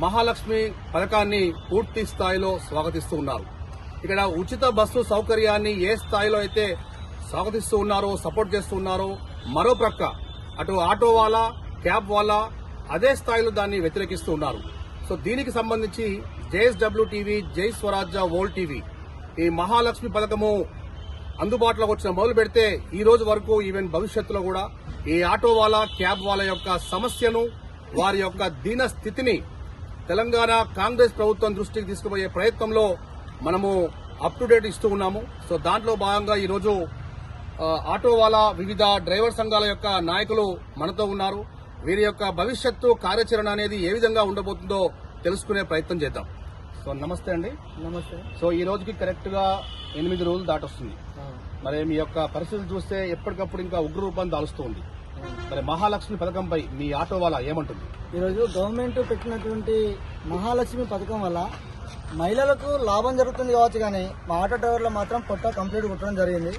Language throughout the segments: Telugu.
మహాలక్ష్మి పథకాన్ని పూర్తి స్థాయిలో స్వాగతిస్తూ ఉన్నారు. ఇక్కడ ఉచిత బస్సు సౌకర్యాన్ని ఏ స్థాయిలో అయితే స్వాగతిస్తూ ఉన్నారో, సపోర్ట్ చేస్తూ ఉన్నారో, మరో ప్రక్క అటు ఆటో వాలా, క్యాబ్ వాలా అదే స్థాయిలో దాన్ని వ్యతిరేకిస్తూ ఉన్నారు. సో దీనికి సంబంధించి జేఎస్డబ్ల్యూ టీవీ, జై స్వరాజ్య వరల్డ్ టీవీ ఈ మహాలక్ష్మి పథకము అందుబాటులోకి వచ్చిన మొదలు పెడితే ఈ రోజు వరకు ఈవెన్ భవిష్యత్తులో కూడా ఈ ఆటో వాలా, క్యాబ్ వాలా యొక్క సమస్యను, వారి యొక్క దీన స్థితిని తెలంగాణ కాంగ్రెస్ ప్రభుత్వం దృష్టికి తీసుకుపోయే ప్రయత్నంలో మనము అప్ టు డేట్ ఇస్తూ ఉన్నాము. సో దాంట్లో భాగంగా ఈరోజు ఆటో వాలా వివిధ డ్రైవర్ సంఘాల యొక్క నాయకులు మనతో ఉన్నారు. వీరి యొక్క భవిష్యత్తు కార్యాచరణ అనేది ఏ విధంగా ఉండబోతుందో తెలుసుకునే ప్రయత్నం చేద్దాం. సో నమస్తే అండి. నమస్తే. సో ఈ రోజుకి కరెక్ట్ గా 8 రోజులు దాటొస్తుంది. మరి మీ యొక్క పరిస్థితులు చూస్తే ఎప్పటికప్పుడు ఇంకా ఉగ్ర రూపాన్ని దాలుస్తూ ఉంది. మరి మహాలక్ష్మి పథకంపై మీ ఆటో వాలా ఏమంటుంది? ఈరోజు గవర్నమెంట్ పెట్టినటువంటి మహాలక్ష్మి పథకం వల్ల మహిళలకు లాభం జరుగుతుంది కావచ్చు, కానీ మా ఆటో డ్రైవర్లు మాత్రం పొట్ట కంప్లీట్ కుట్టడం జరిగింది.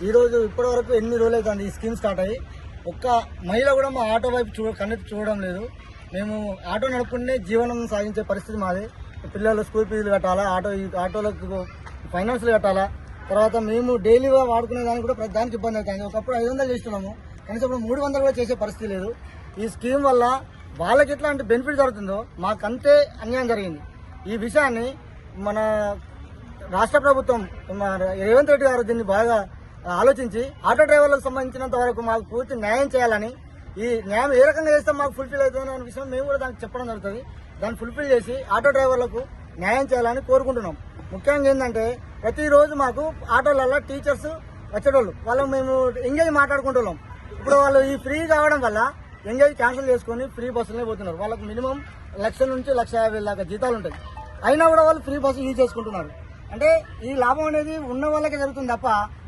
ఈ రోజు ఇప్పటి వరకు 8 రోజులు అవుతుంది ఈ స్కీమ్ స్టార్ట్ అయ్యి. ఒక్క మహిళ కూడా మా ఆటో వైపు కన్నెత్తి చూడడం లేదు. మేము ఆటో నడుపుకునే జీవనం సాగించే పరిస్థితి మాది. పిల్లలు స్కూల్ ఫీజులు కట్టాలా, ఆటోలకు ఫైనాన్స్లు కట్టాలా, తర్వాత మేము డైలీగా వాడుకునే దానికి కూడా ప్రతి దానికి ఇబ్బంది అవుతుంది. ఒకప్పుడు 500 చేస్తున్నాము, కనీసం ఇప్పుడు 300 కూడా చేసే పరిస్థితి లేదు. ఈ స్కీమ్ వల్ల వాళ్ళకి ఎట్లాంటి బెనిఫిట్ జరుగుతుందో మాకంతే అన్యాయం జరిగింది. ఈ విషయాన్ని మన రాష్ట్ర ప్రభుత్వం రేవంత్ రెడ్డి గారు దీన్ని బాగా ఆలోచించి ఆటో డ్రైవర్లకు సంబంధించినంత వరకు మాకు పూర్తి న్యాయం చేయాలని, ఈ న్యాయం ఏ రకంగా చేస్తే మాకు ఫుల్ఫిల్ అవుతుంది అనే విషయం మేము కూడా దానికి చెప్పడం జరుగుతుంది. దాన్ని ఫుల్ఫిల్ చేసి ఆటో డ్రైవర్లకు న్యాయం చేయాలని కోరుకుంటున్నాం. ముఖ్యంగా ఏంటంటే ప్రతిరోజు మాకు ఆటోలలో టీచర్స్ వచ్చేటోళ్ళు, వాళ్ళు మేము ఎంగేజ్ మాట్లాడుకుంటున్నాం. ఇప్పుడు వాళ్ళు ఈ ఫ్రీ కావడం వల్ల ఎంగేజ్ క్యాన్సిల్ చేసుకుని ఫ్రీ బస్సులనే పోతున్నారు. వాళ్ళకు మినిమం 1,00,000 నుంచి 1,50,000 దాకా జీతాలు ఉంటాయి. అయినా కూడా వాళ్ళు ఫ్రీ బస్సు యూజ్ చేసుకుంటున్నారు. అంటే ఈ లాభం అనేది ఉన్న వాళ్ళకే జరుగుతుంది తప్ప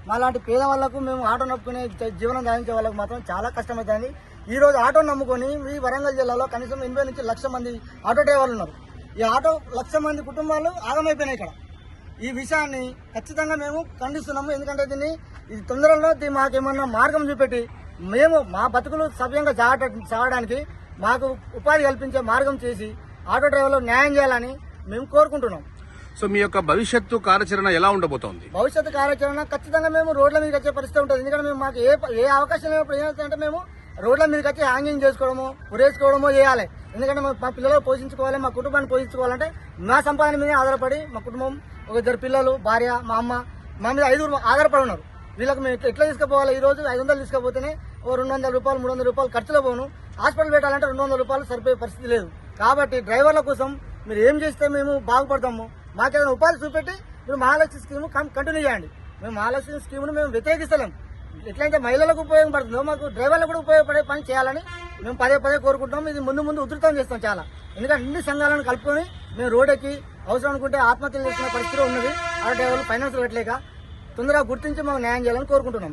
మాలాంటి పేద వాళ్లకు, మేము ఆటో నమ్ముకునే జీవనం సాగించే వాళ్ళకు మాత్రం చాలా కష్టమవుతుంది. ఈ రోజు ఆటో నమ్ముకొని ఈ వరంగల్ జిల్లాలో కనీసం 80 నుంచి 1,00,000 మంది ఆటో డ్రైవర్లు ఉన్నారు. ఈ ఆటో 1,00,000 మంది కుటుంబాలు ఆగమైపోయినాయి ఇక్కడ. ఈ విషయాన్ని ఖచ్చితంగా మేము ఖండిస్తున్నాము. ఎందుకంటే దీన్ని ఇది తొందరలో మాకేమన్నా మార్గం చూపెట్టి మేము మా బతుకులు సవ్యంగా సాగడానికి మాకు ఉపాధి కల్పించే మార్గం చేసి ఆటో డ్రైవర్లు న్యాయం చేయాలని మేము కోరుకుంటున్నాం. సో మీ యొక్క భవిష్యత్తు కార్యాచరణ ఎలా ఉండబోతోంది? భవిష్యత్తు కార్యాచరణ ఖచ్చితంగా మేము రోడ్ల మీదకి వచ్చే పరిస్థితి ఉంటుంది. ఎందుకంటే మేము మాకు ఏ అవకాశం లేనప్పుడు ఏమవుతుందంటే మేము రోడ్ల మీదకి వచ్చి హ్యాంగింగ్ చేసుకోవడమో, ఉరేసుకోవడమో చేయాలి. ఎందుకంటే మా పిల్లలు పోషించుకోవాలి, మా కుటుంబాన్ని పోషించుకోవాలంటే మా సంపాదన మీదే ఆధారపడి మా కుటుంబం, ఒక 2 పిల్లలు, భార్య, మా అమ్మ, మా మీద 5 ఆధారపడి ఉన్నారు. వీళ్ళకి మేము ఎట్లా తీసుకుపోవాలి? ఈ రోజు 500 తీసుకుపోతేనే ఓ 200 రూపాయలు, 300 రూపాయలు ఖర్చులో పోను. హాస్పిటల్ పెట్టాలంటే 200 రూపాయలు సరిపోయే పరిస్థితి లేదు. కాబట్టి డ్రైవర్ల కోసం మీరు ఏం చేస్తే మేము బాగుపడతాము, మాకేదైనా ఉపాధి చూపెట్టి మీరు మహాలక్ష్మి స్కీమ్ కంటిన్యూ చేయండి. మేము మహాలక్ష్మి స్కీమ్ను మేము వ్యతిరేకిస్తలేము. ఎట్లయితే మహిళలకు ఉపయోగపడుతుందో మాకు డ్రైవర్లకు కూడా ఉపయోగపడే పని చేయాలని మేము పదే కోరుకుంటాం. ఇది ముందు ఉధృతం చేస్తాం చాలా. ఎందుకంటే అన్ని సంఘాలను కలుపుకొని మేము రోడ్డుకి అవసరం అనుకుంటే ఆత్మహత్యలు చేసిన పరిస్థితిలో ఉన్నది. ఆ డ్రైవర్లు ఫైనాన్స్ పెట్టలేక తొందరగా గుర్తించి మాకు న్యాయం చేయాలని కోరుకుంటున్నాం.